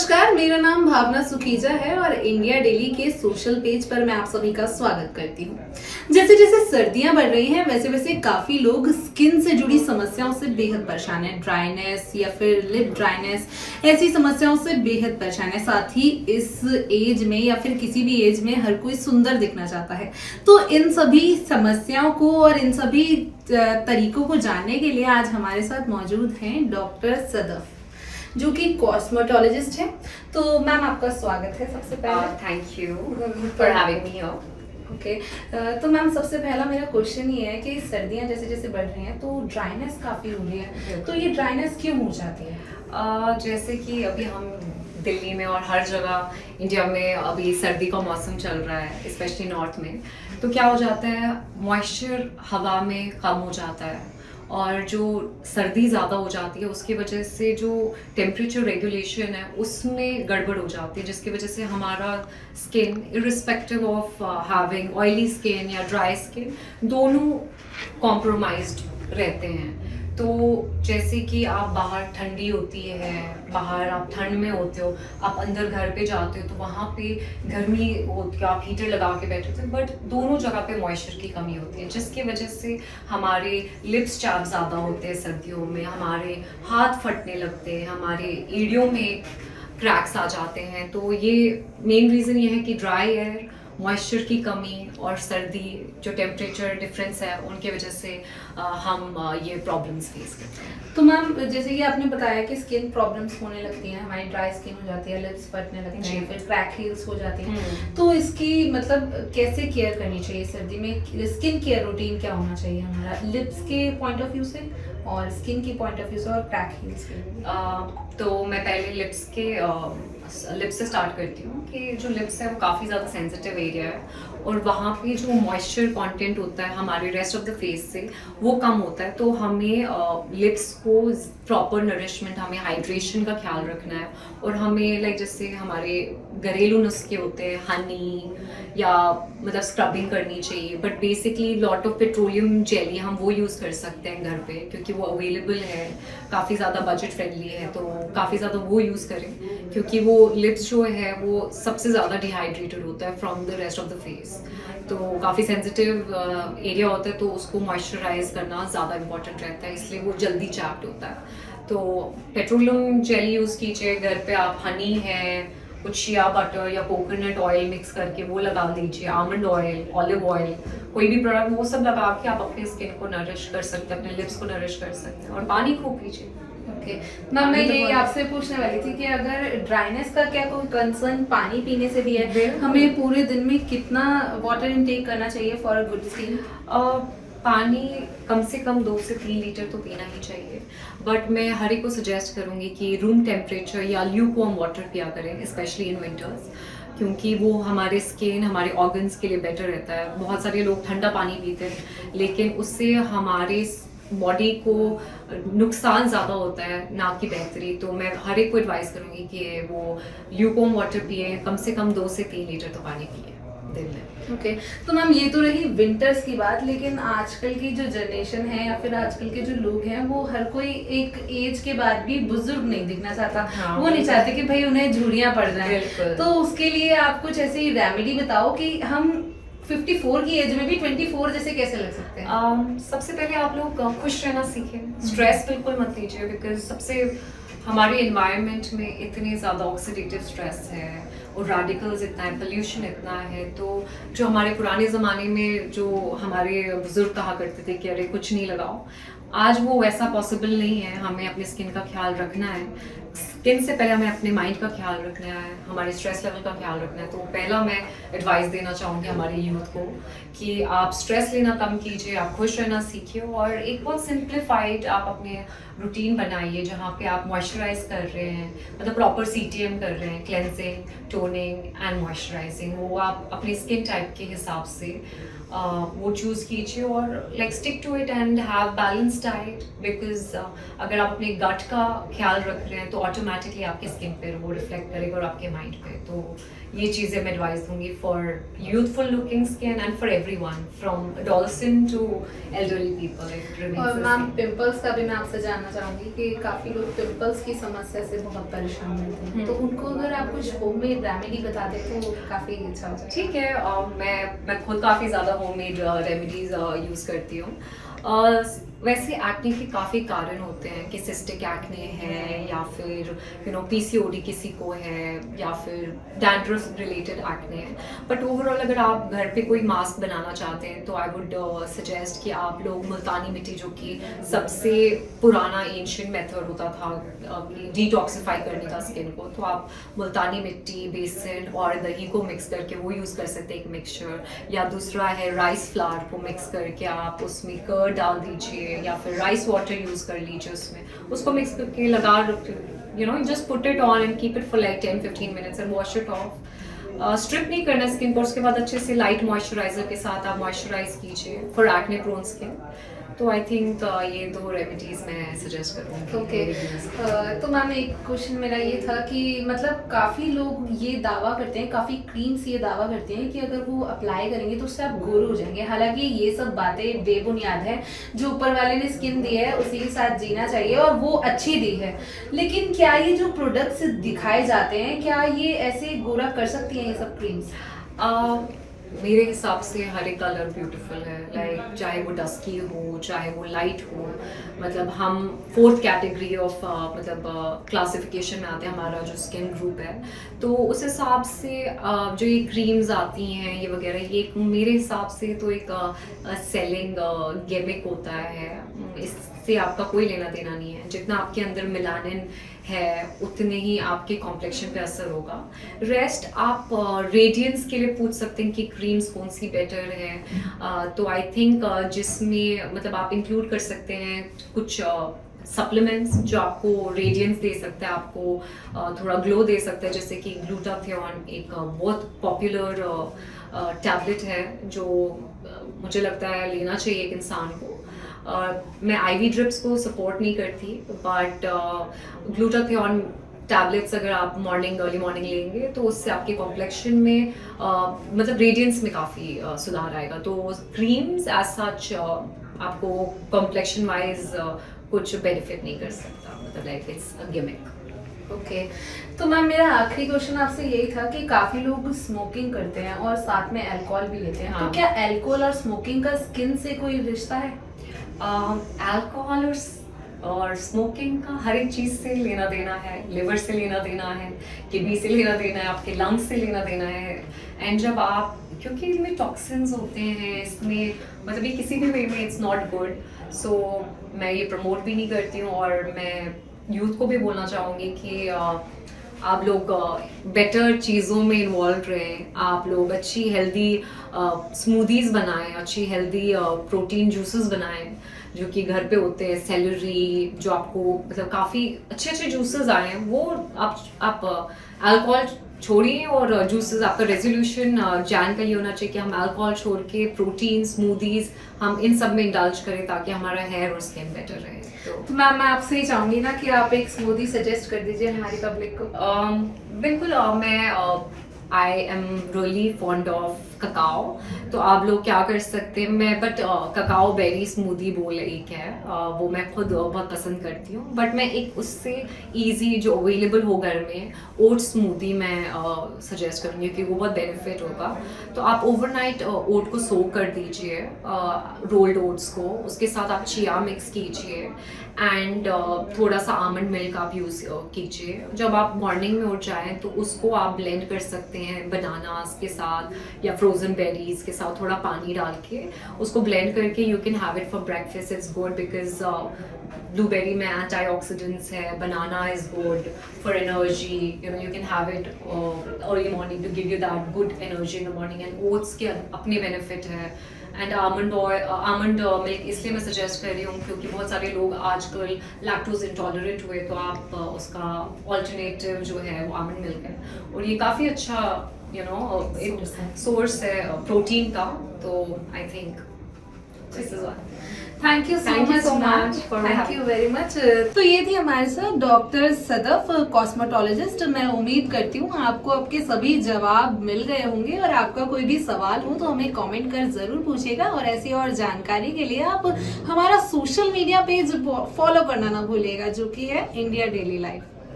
नमस्कार, मेरा नाम भावना सुखीजा है और इंडिया डेली के सोशल पेज पर मैं आप सभी का स्वागत करती हूँ। जैसे जैसे सर्दियां बढ़ रही हैं वैसे वैसे काफी लोग स्किन से जुड़ी समस्याओं से बेहद परेशान हैं। ड्राइनेस या फिर लिप ड्राइनेस ऐसी समस्याओं से बेहद परेशान है। साथ ही इस एज में या फिर किसी भी एज में हर कोई सुंदर दिखना चाहता है। तो इन सभी समस्याओं को और इन सभी तरीकों को जानने के लिए आज हमारे साथ मौजूद हैं डॉक्टर सदफ, जो कि कॉस्मेटोलॉजिस्ट हैं। तो मैम आपका स्वागत है सबसे पहले। Thank you for having me here. Okay, तो मैम सबसे पहला मेरा क्वेश्चन ये है कि सर्दियां जैसे जैसे बढ़ रही हैं तो ड्राइनेस काफ़ी हो रही है, तो ये ड्राइनेस क्यों हो जाती है? जैसे कि अभी हम दिल्ली में और हर जगह इंडिया में अभी सर्दी का मौसम चल रहा है, स्पेशली नॉर्थ में। तो क्या हो जाता है, मॉइस्चर हवा में कम हो जाता है और जो सर्दी ज़्यादा हो जाती है उसकी वजह से जो टेम्परेचर रेगुलेशन है उसमें गड़बड़ हो जाती है, जिसकी वजह से हमारा skin irrespective of having oily skin या ड्राई स्किन दोनों कॉम्प्रोमाइज्ड रहते हैं। तो जैसे कि आप बाहर ठंडी होती है, बाहर आप ठंड में होते हो, आप अंदर घर पे जाते हो तो वहाँ पे गर्मी होती है, आप हीटर लगा के बैठे थे, बट दोनों जगह पे मॉइस्चर की कमी होती है, जिसकी वजह से हमारे लिप्स चाप ज़्यादा होते हैं सर्दियों में, हमारे हाथ फटने लगते हैं, हमारे एड़ियों में क्रैक्स आ जाते हैं। तो ये मेन रीज़न ये है कि ड्राई एयर, मॉइस्चर की कमी और सर्दी, जो टेम्परेचर डिफरेंस है उनके वजह से हम ये प्रॉब्लम्स फेस करते हैं। तो मैम जैसे कि आपने बताया कि स्किन प्रॉब्लम्स होने लगती हैं, हमारी ड्राई स्किन हो जाती है, लिप्स फटने लगती हैं, फिर क्रैक हील्स हो जाती हैं, तो इसकी मतलब कैसे केयर करनी चाहिए सर्दी में? स्किन केयर रूटीन क्या होना चाहिए हमारा लिप्स के पॉइंट ऑफ व्यू से और स्किन की पॉइंट ऑफ व्यू से और क्रैक हील्स के लिए? तो मैं पहले लिप्स से स्टार्ट करती हूँ कि जो लिप्स है वो काफ़ी ज़्यादा सेंसिटिव एरिया है और वहाँ पे जो मॉइस्चर कंटेंट होता है हमारे रेस्ट ऑफ द फेस से वो कम होता है। तो हमें लिप्स को प्रॉपर नरिशमेंट, हमें हाइड्रेशन का ख्याल रखना है और हमें लाइक जैसे हमारे घरेलू नुस्खे होते हैं, हनी या मतलब स्क्रबिंग करनी चाहिए, but basically lot of petroleum jelly हम वो यूज़ कर सकते हैं घर पे क्योंकि वो अवेलेबल है, काफ़ी ज़्यादा बजट फ्रेंडली है, तो काफ़ी ज़्यादा वो यूज़ करें क्योंकि वो लिप्स जो है वो सबसे ज़्यादा डिहाइड्रेटेड होता है from the rest of the face. तो काफ़ी सेंसिटिव एरिया होता है तो उसको मॉइस्चराइज करना ज़्यादा इंपॉर्टेंट रहता है, इसलिए वो जल्दी चैप्ड होता है। तो पेट्रोलियम जेली यूज़ कीजिए, घर पे आप हनी है, कुछ शिया बटर या कोकोनट ऑयल मिक्स करके वो लगा लीजिए, आमंड ऑयल, ऑलिव ऑयल, कोई भी प्रोडक्ट वो सब लगा के आप अपने स्किन को नरिश कर सकते हैं, अपने लिप्स को नरिश कर सकते हैं और पानी खूब पीजिए। ओके मैम, मैं यही आपसे पूछने वाली थी कि अगर ड्राइनेस का क्या कोई कंसर्न पानी पीने से भी है? हमें पूरे दिन में कितना वाटर इनटेक करना चाहिए फॉर अ गुड स्किन? पानी कम से कम 2 से 3 लीटर तो पीना ही चाहिए, बट मैं हर एक को सजेस्ट करूँगी कि रूम टेम्परेचर या ल्यूकवार्म वाटर पिया करें, स्पेशली इन विंटर्स, क्योंकि वो हमारे स्किन, हमारे ऑर्गन्स के लिए बेटर रहता है। बहुत सारे लोग ठंडा पानी पीते हैं लेकिन उससे हमारे बॉडी को नुकसान ज़्यादा होता है ना कि बेहतरी। तो मैं हर एक को एडवाइस करूँगी कि वो ल्यूकवार्म वाटर पिए, कम से कम 2 से 3 लीटर तो पानी पिए दिन में। ओके, तो मैम ये तो रही विंटर्स की बात, लेकिन आजकल की जो जनरेशन है या फिर आजकल के जो लोग हैं वो हर कोई एक एज के बाद भी बुजुर्ग नहीं दिखना चाहता। हाँ, वो नहीं चाहते कि भाई उन्हें झुर्रियाँ पड़ जाएं। तो उसके लिए आप कुछ ऐसी रेमेडी बताओ कि हम 54 की एज में भी 24 जैसे कैसे लग सकते हैं? सबसे पहले आप लोग खुश रहना सीखें, स्ट्रेस बिल्कुल मत लीजिए, बिकॉज सबसे हमारे एनवायरनमेंट में इतने ज़्यादा ऑक्सीडेटिव स्ट्रेस है और रेडिकल्स इतना है, पोल्यूशन इतना है। तो जो हमारे पुराने ज़माने में जो हमारे बुजुर्ग कहा करते थे कि अरे कुछ नहीं लगाओ, आज वो वैसा पॉसिबल नहीं है। हमें अपने स्किन का ख्याल रखना है, स्किन से पहले हमें अपने माइंड का ख्याल रखना है, हमारे स्ट्रेस लेवल का ख्याल रखना है। तो पहला मैं एडवाइस देना चाहूँगी हमारे यूथ को कि आप स्ट्रेस लेना कम कीजिए, आप खुश रहना सीखिए और एक बहुत सिंप्लीफाइड आप अपने रूटीन बनाइए जहाँ पे आप मॉइस्चराइज कर रहे हैं, मतलब प्रॉपर CTM कर रहे हैं, क्लेंजिंग, टोनिंग एंड मॉइस्चराइजिंग, वो आप अपनी स्किन टाइप के हिसाब से वो चूज़ कीजिए और like stick to it and have balance diet. Because अगर आप अपने गट का ख्याल रख रहे हैं तो ऑटोमेटिकली आपके स्किन पे वो रिफ्लेक्ट करेगा और आपके माइंड पे। तो ये चीज़ें मैं एडवाइस दूंगी for youthful looking skin and for everyone from adolescent to elderly people. और मैम पिंपल्स का भी मैं आपसे जानना चाहूंगी कि काफी लोग पिंपल्स की समस्या से बहुत परेशान रहते हैं, तो उनको अगर आप कुछ होममेड रेमेडी बता दें तो काफी अच्छा हो जाए। ठीक है, मैं खुद काफ़ी ज़्यादा होममेड रेमेडीज़ यूज़ करती हूँ। वैसे एक्ने के काफ़ी कारण होते हैं कि सिस्टिक एक्ने है या फिर पीसीओडी किसी को है या फिर डैंड्रफ रिलेटेड एक्ने है। बट ओवरऑल अगर आप घर पे कोई मास्क बनाना चाहते हैं तो आई वुड सजेस्ट कि आप लोग मुल्तानी मिट्टी, जो कि सबसे पुराना एंशियंट मेथड होता था डिटॉक्सिफाई करने का स्किन को, तो आप मुल्तानी मिट्टी, बेसन और दही को मिक्स करके वो यूज़ कर सकते हैं एक मिक्सचर। या दूसरा है राइस फ्लावर को मिक्स करके आप उसमें कर्ड डाल दीजिए या फिर राइस वाटर यूज़ कर लीजिए, उसको मिक्स करके लगा just put it on and keep it for like 10-15 minutes and wash it of. Strip नहीं करना स्किन को, उसके बाद अच्छे से लाइट मॉइस्चराइजर के साथ आप मॉइस्चराइज कीजिए फॉर एक्ने प्रोन स्किन। तो आई थिंक ये 2 रेमेडीज मैं सजेस्ट करूँगी। ओके, तो मैम एक क्वेश्चन मेरा ये था कि मतलब काफ़ी लोग ये दावा करते हैं, काफ़ी क्रीम्स ये दावा करते हैं कि अगर वो अप्लाई करेंगे तो उससे आप गोरे हो जाएंगे। हालांकि ये सब बातें बेबुनियाद है, जो ऊपर वाले ने स्किन दी है उसी के साथ जीना चाहिए और वो अच्छी दी है। लेकिन क्या ये जो प्रोडक्ट्स दिखाए जाते हैं, क्या ये ऐसे गोरा कर सकती हैं ये सब क्रीम्स? मेरे हिसाब से हर एक कलर ब्यूटीफुल है, लाइक चाहे वो डस्की हो चाहे वो लाइट हो। मतलब हम 4th कैटेगरी ऑफ क्लासिफिकेशन में आते हैं, हमारा जो स्किन ग्रुप है। तो उस हिसाब से जो ये क्रीम्स आती हैं ये वगैरह, ये मेरे हिसाब से तो एक सेलिंग गिमिक होता है। इससे आपका कोई लेना देना नहीं है। जितना आपके अंदर मेलानिन है उतने ही आपके कॉम्प्लेक्शन पे असर होगा। रेस्ट आप रेडियंस के लिए पूछ सकते हैं कि क्रीम्स कौन सी बेटर है। तो आई थिंक जिसमें मतलब आप इंक्लूड कर सकते हैं कुछ सप्लीमेंट्स जो आपको रेडियंस दे सकता है, आपको थोड़ा ग्लो दे सकता है, जैसे कि ग्लूटाथियोन एक बहुत पॉपुलर टैबलेट है जो मुझे लगता है लेना चाहिए एक इंसान को। मैं आईवी ड्रिप्स को सपोर्ट नहीं करती, बट ग्लूटाथियोन टैबलेट्स अगर आप अर्ली मॉर्निंग लेंगे तो उससे आपके कॉम्प्लेक्शन में मतलब रेडियंस में काफ़ी सुधार आएगा। तो क्रीम्स एज सच आपको कॉम्प्लेक्शन वाइज कुछ बेनिफिट नहीं कर सकता, मतलब like it's a gimmick. Okay, तो मैम मेरा आखिरी क्वेश्चन आपसे यही था कि काफी लोग स्मोकिंग करते हैं और साथ में अल्कोहल भी लेते हैं। हाँ। तो क्या अल्कोहल और स्मोकिंग का स्किन से कोई रिश्ता है? अल्कोहल और स्मोकिंग का हर एक चीज़ से लेना देना है। लिवर से लेना देना है, किडनी से लेना देना है, आपके लंग्स से लेना देना है। एंड जब आप, क्योंकि इनमें टॉक्सिन्स होते हैं, इसमें मतलब ये किसी भी वे में इट्स नॉट गुड। सो मैं ये प्रमोट भी नहीं करती हूँ और मैं यूथ को भी बोलना चाहूँगी कि आप लोग बेटर चीज़ों में इन्वॉल्व रहें। आप लोग अच्छी हेल्दी स्मूदीज़ बनाएं, अच्छी हेल्दी प्रोटीन जूसेस बनाएं जो कि घर पे होते हैं। सेलरी जो आपको मतलब काफ़ी अच्छे अच्छे जूसेस आए हैं, वो आप अल्कोहल छोड़िए और जूसेस। आपका रेजोल्यूशन जैन का ये होना चाहिए कि हम अल्कोहल छोड़ के प्रोटीन स्मूदीज हम इन सब में इंडल्ज करें ताकि हमारा हेयर और स्किन बेटर रहे। तो मैम मैं आपसे ही चाहूंगी ना कि आप एक स्मूदी सजेस्ट कर दीजिए हमारी पब्लिक को। बिल्कुल, मैं I am really fond of cacao. तो आप लोग क्या कर सकते हैं, बट ककाओ बेरी स्मूदी बोल एक है, वो मैं खुद बहुत पसंद करती हूँ। बट मैं एक उससे इजी जो अवेलेबल हो घर में ओट स्मूदी मैं सजेस्ट करूँगी कि वो बहुत बेनिफिट होगा। तो आप ओवरनाइट ओट को सोक कर दीजिए, रोल्ड ओट्स को, उसके साथ आप चिया मिक्स कीजिए एंड थोड़ा सा आमंड मिल्क आप यूज़ कीजिए। जब आप मॉर्निंग में उठ जाएं तो उसको आप ब्लेंड कर सकते हैं बनानास के साथ या फ्रोजन बेरीज के साथ, थोड़ा पानी डाल के उसको ब्लेंड करके you can have it for breakfast. It's good because blueberry में एंटीऑक्सीडेंट्स है, banana is good for energy, you can have it early morning to give you that good energy in the morning। and oats के अपने benefit है। And almond milk इसलिए मैं suggest कर रही हूँ क्योंकि बहुत सारे लोग आजकल लैक्टोज इंटॉलरेंट हुए, तो आप उसका ऑल्टरनेटिव जो है वो आमंड मिल्क है और ये काफ़ी अच्छा सोर्स है प्रोटीन का। तो I think this is one. Thank you Thank you so ma'am, much for thank having you very much. तो ये थी हमारे साथ डॉक्टर सदफ, कॉस्मेटोलॉजिस्ट। मैं उम्मीद करती हूँ आपको आपके सभी जवाब मिल गए होंगे, और आपका कोई भी सवाल हो तो हमें कमेंट कर जरूर पूछिएगा। और ऐसी और जानकारी के लिए आप हमारा सोशल मीडिया पेज फॉलो करना ना भूलिएगा, जो कि है इंडिया डेली लाइफ।